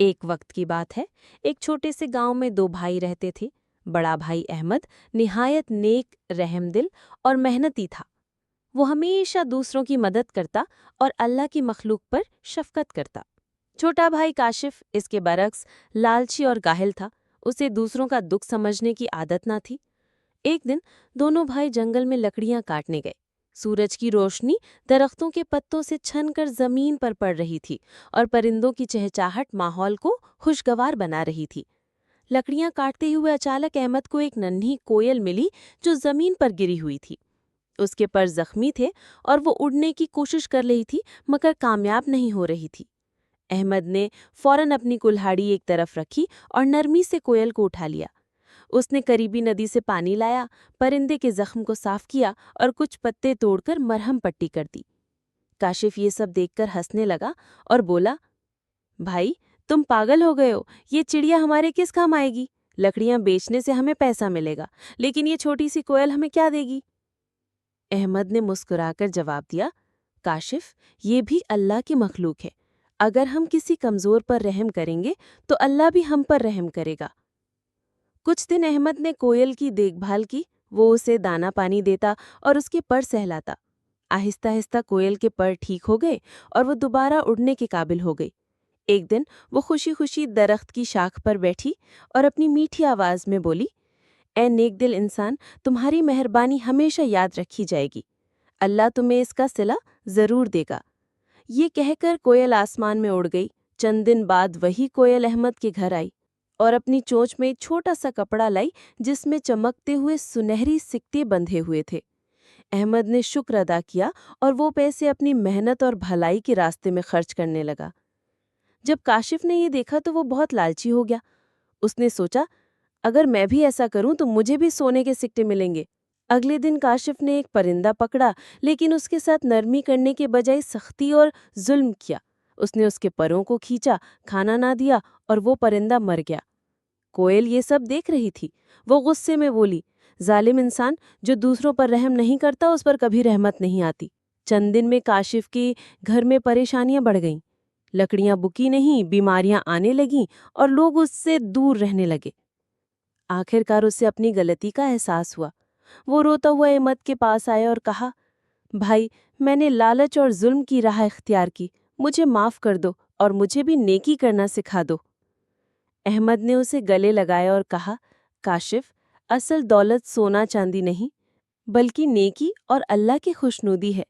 ایک وقت کی بات ہے، ایک چھوٹے سے گاؤں میں دو بھائی رہتے تھے۔ بڑا بھائی احمد نہایت نیک، رحم دل اور محنتی تھا۔ وہ ہمیشہ دوسروں کی مدد کرتا اور اللہ کی مخلوق پر شفقت کرتا۔ چھوٹا بھائی کاشف اس کے برعکس لالچی اور کاہل تھا۔ اسے دوسروں کا دکھ سمجھنے کی عادت نہ تھی۔ ایک دن دونوں بھائی جنگل میں لکڑیاں کاٹنے گئے۔ سورج کی روشنی درختوں کے پتوں سے چھن کر زمین پر پڑ رہی تھی اور پرندوں کی چہچاہٹ ماحول کو خوشگوار بنا رہی تھی۔ لکڑیاں کاٹتے ہوئے اچانک احمد کو ایک ننھی کوئل ملی جو زمین پر گری ہوئی تھی۔ اس کے پر زخمی تھے اور وہ اڑنے کی کوشش کر رہی تھی مگر کامیاب نہیں ہو رہی تھی۔ احمد نے فوراً اپنی کلہاڑی ایک طرف رکھی اور نرمی سے کوئل کو اٹھا لیا۔ اس نے قریبی ندی سے پانی لایا، پرندے کے زخم کو صاف کیا اور کچھ پتے توڑ کر مرہم پٹی کر دی۔ کاشف یہ سب دیکھ کر ہنسنے لگا اور بولا، بھائی تم پاگل ہو گئے ہو، یہ چڑیا ہمارے کس کام آئے گی؟ لکڑیاں بیچنے سے ہمیں پیسہ ملے گا، لیکن یہ چھوٹی سی کوئل ہمیں کیا دے گی؟ احمد نے مسکرا کر جواب دیا، کاشف یہ بھی اللہ کی مخلوق ہے۔ اگر ہم کسی کمزور پر رحم کریں گے تو اللہ بھی ہم پر رحم کرے گا۔ کچھ دن احمد نے کوئل کی دیکھ بھال کی۔ وہ اسے دانہ پانی دیتا اور اس کے پر سہلاتا۔ آہستہ آہستہ کوئل کے پر ٹھیک ہو گئے اور وہ دوبارہ اڑنے کے قابل ہو گئی۔ ایک دن وہ خوشی خوشی درخت کی شاخ پر بیٹھی اور اپنی میٹھی آواز میں بولی، اے نیک دل انسان، تمہاری مہربانی ہمیشہ یاد رکھی جائے گی۔ اللہ تمہیں اس کا صلہ ضرور دے گا۔ یہ کہہ کر کوئل آسمان میں اڑ گئی۔ چند دن بعد وہی کوئل احمد کے گھر آئی اور اپنی چونچ میں ایک چھوٹا سا کپڑا لائی جس میں چمکتے ہوئے سنہری سکے بندھے ہوئے تھے۔ احمد نے شکر ادا کیا اور وہ پیسے اپنی محنت اور بھلائی کے راستے میں خرچ کرنے لگا۔ جب کاشف نے یہ دیکھا تو وہ بہت لالچی ہو گیا۔ اس نے سوچا، اگر میں بھی ایسا کروں تو مجھے بھی سونے کے سکے ملیں گے۔ اگلے دن کاشف نے ایک پرندہ پکڑا، لیکن اس کے ساتھ نرمی کرنے کے بجائے سختی اور ظلم کیا۔ اس نے اس کے پروں کو کھینچا، کھانا نہ دیا اور وہ پرندہ مر گیا۔ کوئل یہ سب دیکھ رہی تھی۔ وہ غصے میں بولی، ظالم انسان، جو دوسروں پر رحم نہیں کرتا اس پر کبھی رحمت نہیں آتی۔ چند دن میں کاشف کے گھر میں پریشانیاں بڑھ گئیں۔ لکڑیاں بکی نہیں، بیماریاں آنے لگیں اور لوگ اس سے دور رہنے لگے۔ آخر کار اسے اپنی غلطی کا احساس ہوا۔ وہ روتا ہوا احمد کے پاس آیا اور کہا، بھائی میں نے لالچ اور ظلم کی راہ اختیار کی، مجھے معاف کر دو اور مجھے بھی نیکی کرنا سکھا دو۔ احمد نے اسے گلے لگایا اور کہا، کاشف اصل دولت سونا چاندی نہیں بلکہ نیکی اور اللہ کی خوشنودی ہے۔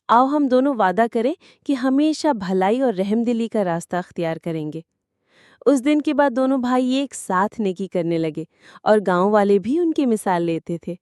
آؤ ہم دونوں وعدہ کریں کہ ہمیشہ بھلائی اور رحم دلی کا راستہ اختیار کریں گے۔ اس دن کے بعد دونوں بھائی ایک ساتھ نیکی کرنے لگے اور گاؤں والے بھی ان کی مثال لیتے تھے۔